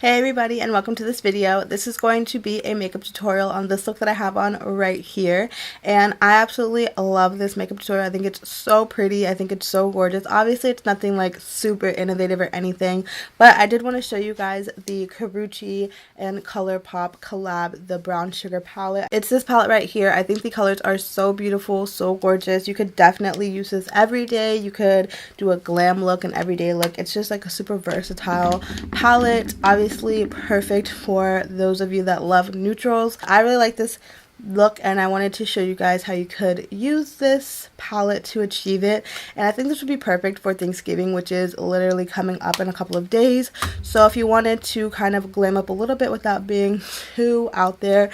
Hey everybody, and welcome to this video. This is going to be a makeup tutorial on this look that I have on right here, and I absolutely love this makeup tutorial. I think it's so pretty. I think it's so gorgeous. Obviously it's nothing like super innovative or anything, but I did want to show you guys the Karreuche and Colourpop collab, the Brown Sugar palette. It's this palette right here. I think the colors are so beautiful, so gorgeous. You could definitely use this every day. You could do a glam look, an everyday look. It's just like a super versatile palette. Obviously perfect for those of you that love neutrals. I really like this look, and I wanted to show you guys how you could use this palette to achieve it. And I think this would be perfect for Thanksgiving, which is literally coming up in a couple of days. So if you wanted to kind of glam up a little bit without being too out there,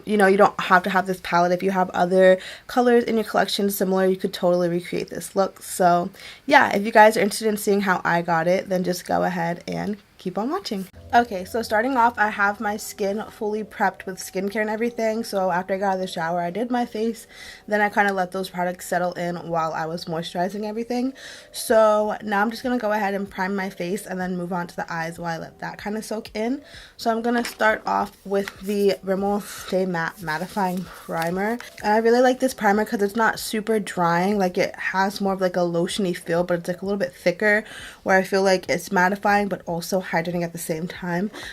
you know, you don't have to have this palette. If you have other colors in your collection similar, you could totally recreate this look. So yeah, if you guys are interested in seeing how I got it, then just go ahead and keep on watching. Okay, so starting off, I have my skin fully prepped with skincare and everything. So after I got out of the shower, I did my face, then I kind of let those products settle in while I was moisturizing everything. So now I'm just going to go ahead and prime my face and then move on to the eyes while I let that kind of soak in. So I'm going to start off with the Rimmel Stay Matte Mattifying Primer. And I really like this primer because it's not super drying. Like, it has more of like a lotiony feel, but it's like a little bit thicker, where I feel like it's mattifying but also hydrating at the same time.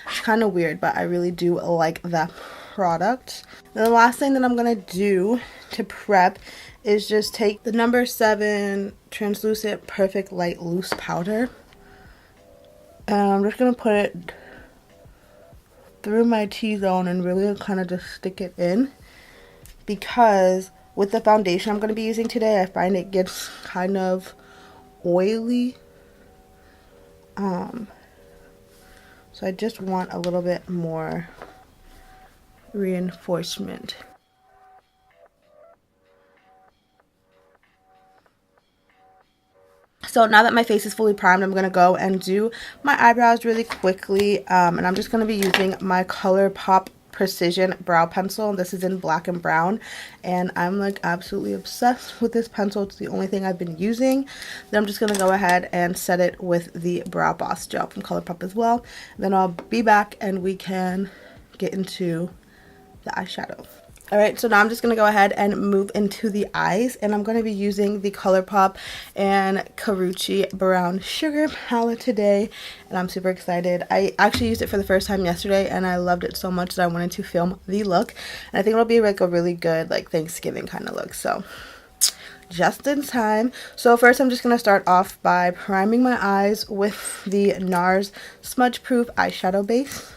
It's kind of weird, but I really do like that product. And the last thing that I'm going to do to prep is just take the number 7 translucent perfect light loose powder, and I'm just going to put it through my T-zone and really kind of just stick it in, because with the foundation I'm going to be using today, I find it gets kind of oily. So I just want a little bit more reinforcement. So now that my face is fully primed, I'm going to go and do my eyebrows really quickly. And I'm just going to be using my Colourpop Precision Brow Pencil. This is in black and brown, and I'm like absolutely obsessed with this pencil. It's the only thing I've been using. Then I'm just going to go ahead and set it with the Brow Boss gel from Colourpop as well. Then I'll be back and we can get into the eyeshadow. Alright, so now I'm just going to go ahead and move into the eyes, and I'm going to be using the Colourpop and Karreuche Brown Sugar palette today, and I'm super excited. I actually used it for the first time yesterday, and I loved it so much that I wanted to film the look, and I think it'll be like a really good like Thanksgiving kind of look, so just in time. So first I'm just going to start off by priming my eyes with the NARS Smudge Proof Eyeshadow Base.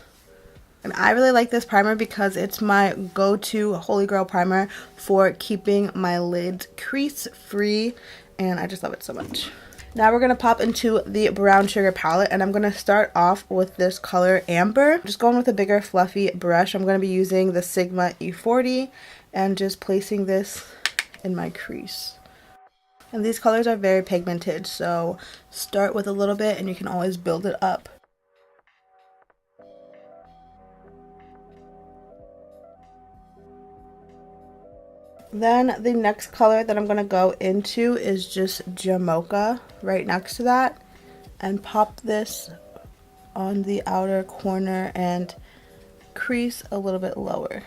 And I really like this primer because it's my go-to holy grail primer for keeping my lids crease free, and I just love it so much. Now we're going to pop into the Brown Sugar palette, and I'm going to start off with this color Amber. Just going with a bigger fluffy brush. I'm going to be using the Sigma E40 and just placing this in my crease. And these colors are very pigmented, so start with a little bit and you can always build it up. Then the next color that I'm going to go into is just Jamocha right next to that, and pop this on the outer corner and crease a little bit lower.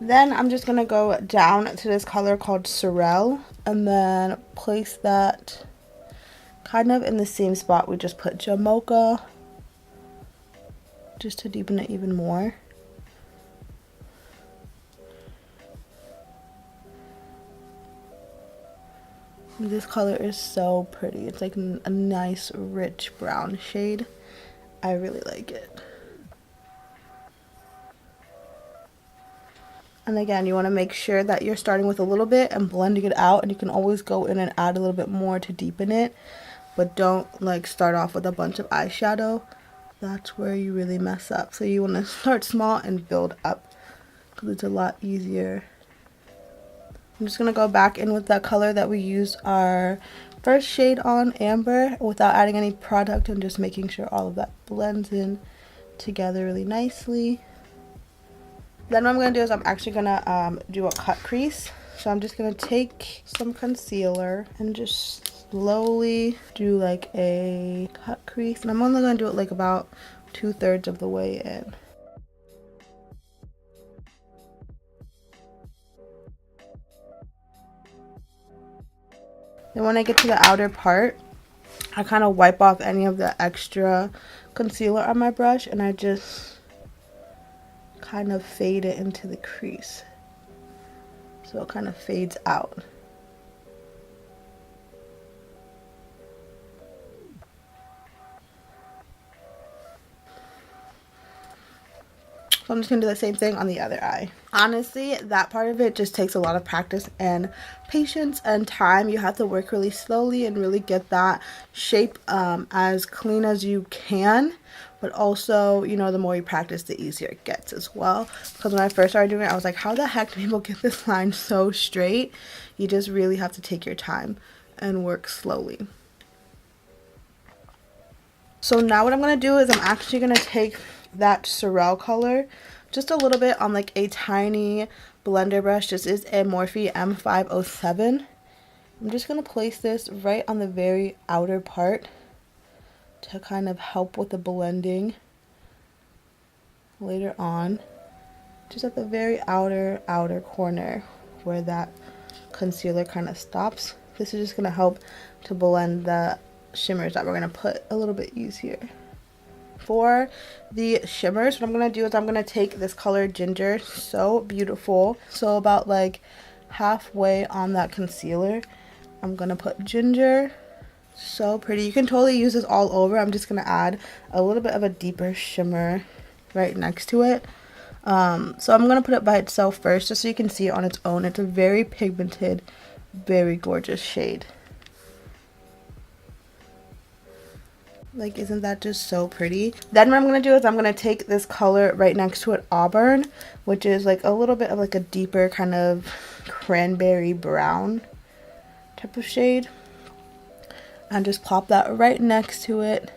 Then I'm just going to go down to this color called Sorrel, and then place that kind of in the same spot we just put Jamocha, just to deepen it even more. This color is so pretty. It's like a nice rich brown shade. I really like it. And again, you want to make sure that you're starting with a little bit and blending it out, and you can always go in and add a little bit more to deepen it, but don't like start off with a bunch of eyeshadow. That's where you really mess up. So you want to start small and build up, because it's a lot easier I'm just going to go back in with that color that we used our first shade on, Amber, without adding any product and just making sure all of that blends in together really nicely. Then what I'm going to do is I'm actually going to do a cut crease. So I'm just going to take some concealer and just slowly do like a cut crease. And I'm only going to do it like about 2/3 of the way in. Then when I get to the outer part, I kind of wipe off any of the extra concealer on my brush and I just kind of fade it into the crease. So it kind of fades out. So I'm just going to do the same thing on the other eye. Honestly, that part of it just takes a lot of practice and patience and time. You have to work really slowly and really get that shape as clean as you can. But also, you know, the more you practice, the easier it gets as well. Because when I first started doing it, I was like, how the heck do people get this line so straight? You just really have to take your time and work slowly. So now what I'm going to do is I'm actually going to take that Sorrel color just a little bit on like a tiny blender brush. This is a Morphe M507. I'm just going to place this right on the very outer part to kind of help with the blending later on. Just at the very outer corner where that concealer kind of stops. This is just going to help to blend the shimmers that we're going to put a little bit easier. For the shimmers, what I'm going to do is I'm going to take this color Ginger, so beautiful. So about like halfway on that concealer, I'm going to put Ginger. So pretty. You can totally use this all over. I'm just going to add a little bit of a deeper shimmer right next to it. So I'm going to put it by itself first just so you can see it on its own. It's a very pigmented, very gorgeous shade. Like, isn't that just so pretty? Then what I'm going to do is I'm going to take this color right next to it, Auburn, which is like a little bit of like a deeper kind of cranberry brown type of shade. And just plop that right next to it,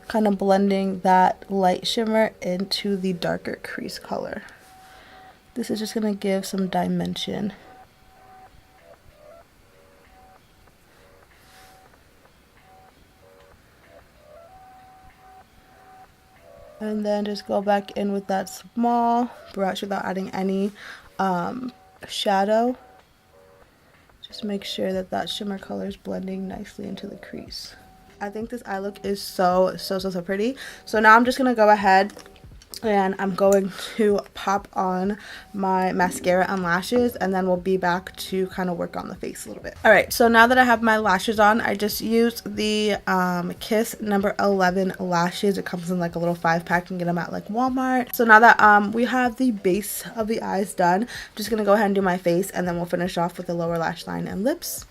kind of blending that light shimmer into the darker crease color. This is just going to give some dimension. And then just go back in with that small brush without adding any shadow. Just make sure that that shimmer color is blending nicely into the crease. I think this eye look is so pretty. So now I'm just going to go ahead and I'm going to pop on my mascara and lashes, and then we'll be back to kind of work on the face a little bit. Alright, so now that I have my lashes on, I just used the Kiss number 11 lashes. It comes in like a little 5-pack. You can get them at like Walmart. So now that we have the base of the eyes done, I'm just going to go ahead and do my face, and then we'll finish off with the lower lash line and lips.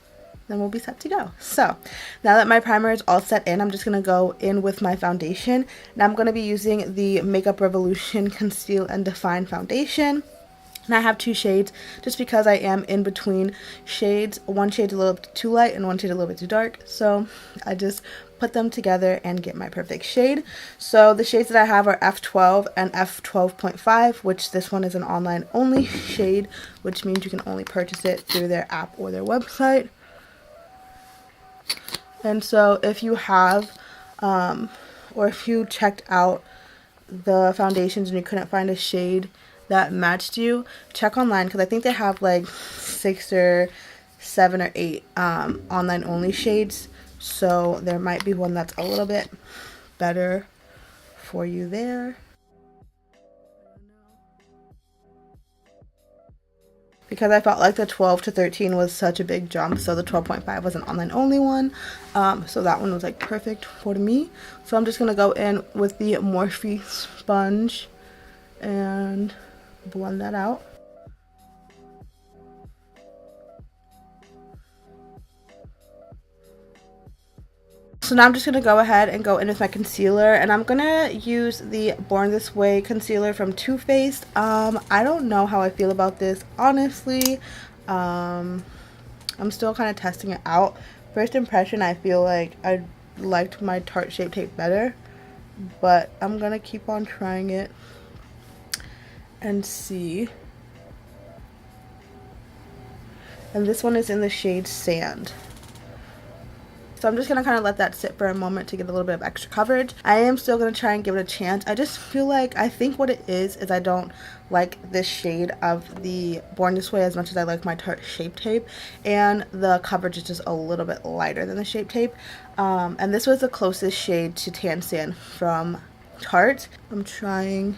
Then we'll be set to go. So now that my primer is all set in, I'm just going to go in with my foundation. Now I'm going to be using the Makeup Revolution Conceal and Define Foundation. And I have 2 shades just because I am in between shades. One shade's a little bit too light and one shade a little bit too dark. So I just put them together and get my perfect shade. So the shades that I have are F12 and F12.5, which this one is an online only shade, which means you can only purchase it through their app or their website. And so if you have, or if you checked out the foundations and you couldn't find a shade that matched you, check online, because I think they have like 6 or 7 or 8 online only shades. So there might be one that's a little bit better for you there. Because I felt like the 12 to 13 was such a big jump, so the 12.5 was an online only one, so that one was like perfect for me. So I'm just going to go in with the Morphe sponge and blend that out. So now I'm just going to go ahead and go in with my concealer, and I'm going to use the Born This Way concealer from Too Faced. I don't know how I feel about this, honestly. I'm still kind of testing it out, First impression, I feel like I liked my Tarte Shape Tape better, but I'm gonna keep on trying it and see. And this one is in the shade Sand. So I'm just going to kind of let that sit for a moment to get a little bit of extra coverage. I am still going to try and give it a chance. I just feel like, I think what it is I don't like this shade of the Born This Way as much as I like my Tarte Shape Tape. And the coverage is just a little bit lighter than the Shape Tape. And this was the closest shade to Tan Sand from Tarte. I'm trying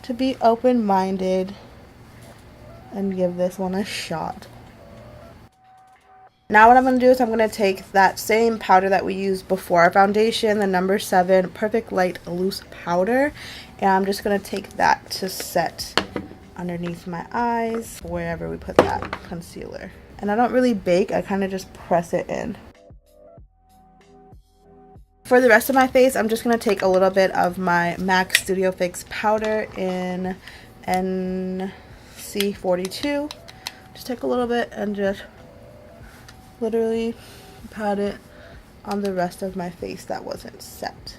to be open-minded and give this one a shot. Now what I'm going to do is I'm going to take that same powder that we used before our foundation, the number 7 Perfect Light Loose Powder, and I'm just going to take that to set underneath my eyes, wherever we put that concealer. And I don't really bake, I kind of just press it in. For the rest of my face, I'm just going to take a little bit of my MAC Studio Fix powder in NC42. Just take a little bit and just literally pat it on the rest of my face that wasn't set.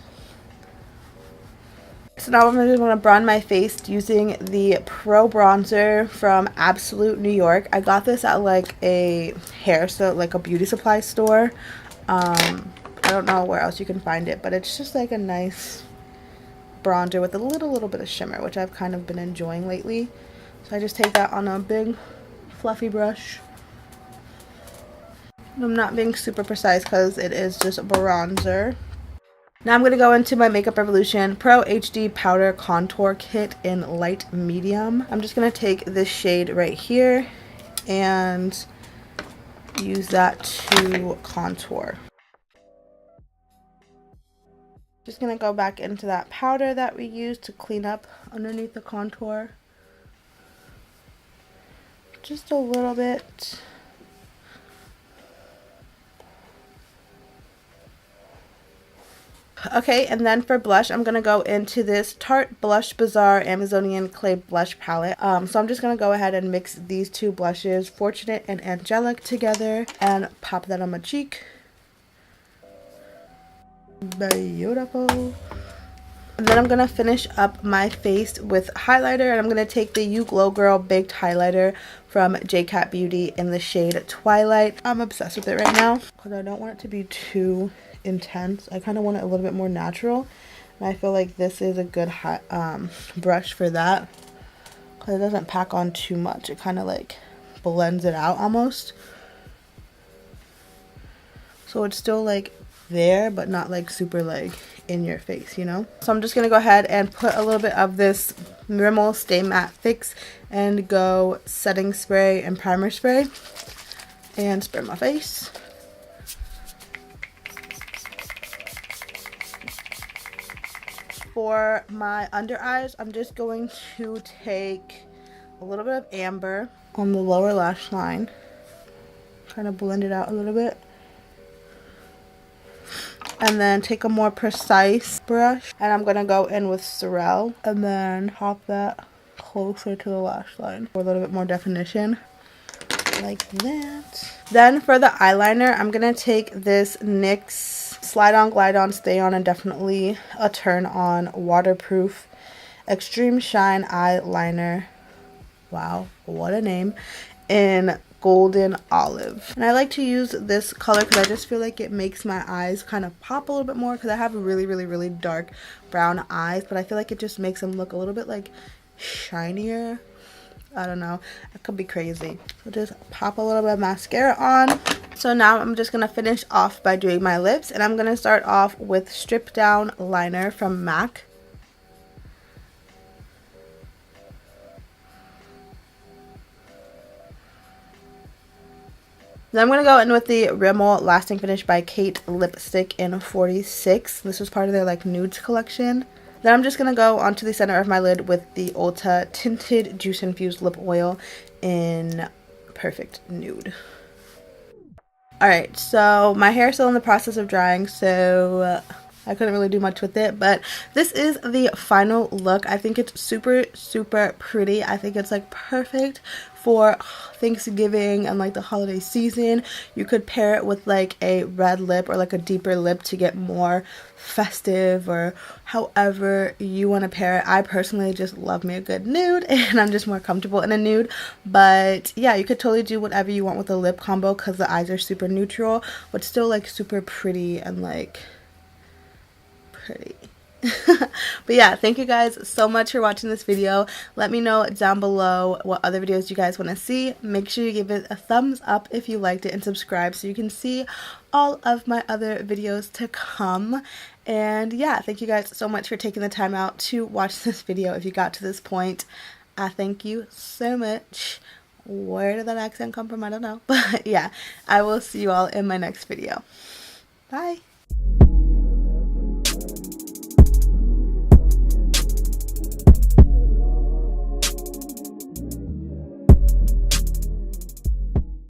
So now I'm going to brown my face using the Pro Bronzer from Absolute New York. I got this at like a like a beauty supply store. I don't know where else you can find it, but it's just like a nice bronzer with a little bit of shimmer, which I've kind of been enjoying lately. So I just take that on a big fluffy brush. I'm not being super precise because it is just a bronzer. Now I'm going to go into my Makeup Revolution Pro HD Powder Contour Kit in light medium. I'm just going to take this shade right here and use that to contour. Just going to go back into that powder that we used to clean up underneath the contour. Just a little bit. Okay, and then for blush, I'm going to go into this Tarte Blush Bazaar Amazonian Clay Blush Palette. So I'm just going to go ahead and mix these two blushes, Fortunate and Angelic, together and pop that on my cheek. Beautiful. And then I'm going to finish up my face with highlighter, and I'm going to take the You Glow Girl Baked Highlighter from JCat Beauty in the shade Twilight. I'm obsessed with it right now because I don't want it to be too intense. I kind of want it a little bit more natural, and I feel like this is a good brush for that because it doesn't pack on too much. It kind of like blends it out almost, so it's still like there but not like super like in your face, you know. So I'm just gonna go ahead and put a little bit of this Rimmel Stay Matte Fix and go setting spray and primer spray and spray my face. For my under eyes, I'm just going to take a little bit of amber on the lower lash line, kind of blend it out a little bit, and then take a more precise brush, and I'm going to go in with Sorel and then pop that closer to the lash line for a little bit more definition, like that. Then for the eyeliner, I'm going to take this NYX Slide On, Glide On, Stay On, and Definitely a Turn On Waterproof Extreme Shine Eyeliner. Wow, what a name. In Golden Olive. And I like to use this color because I just feel like it makes my eyes kind of pop a little bit more, because I have really dark brown eyes, but I feel like it just makes them look a little bit like shinier. I don't know, it could be crazy. So just pop a little bit of mascara on. So now I'm just gonna finish off by doing my lips, and I'm gonna start off with Strip Down Liner from MAC. Then I'm going to go in with the Rimmel Lasting Finish by Kate lipstick in 46. This was part of their like nudes collection. Then I'm just going to go onto the center of my lid with the Ulta Tinted Juice Infused Lip Oil in Perfect Nude. Alright, so my hair is still in the process of drying, so I couldn't really do much with it, but this is the final look. I think it's super pretty. I think it's like perfect for Thanksgiving and like the holiday season. You could pair it with like a red lip or like a deeper lip to get more festive, or however you want to pair it. I personally just love me a good nude, and I'm just more comfortable in a nude. But yeah, you could totally do whatever you want with the lip combo because the eyes are super neutral but still like super pretty and like pretty. But yeah, thank you guys so much for watching this video. Let me know down below what other videos you guys want to see. Make sure you give it a thumbs up if you liked it, and subscribe so you can see all of my other videos to come. And yeah, thank you guys so much for taking the time out to watch this video. If you got to this point, I thank you so much. Where did that accent come from? I don't know. But yeah, I will see you all in my next video. Bye.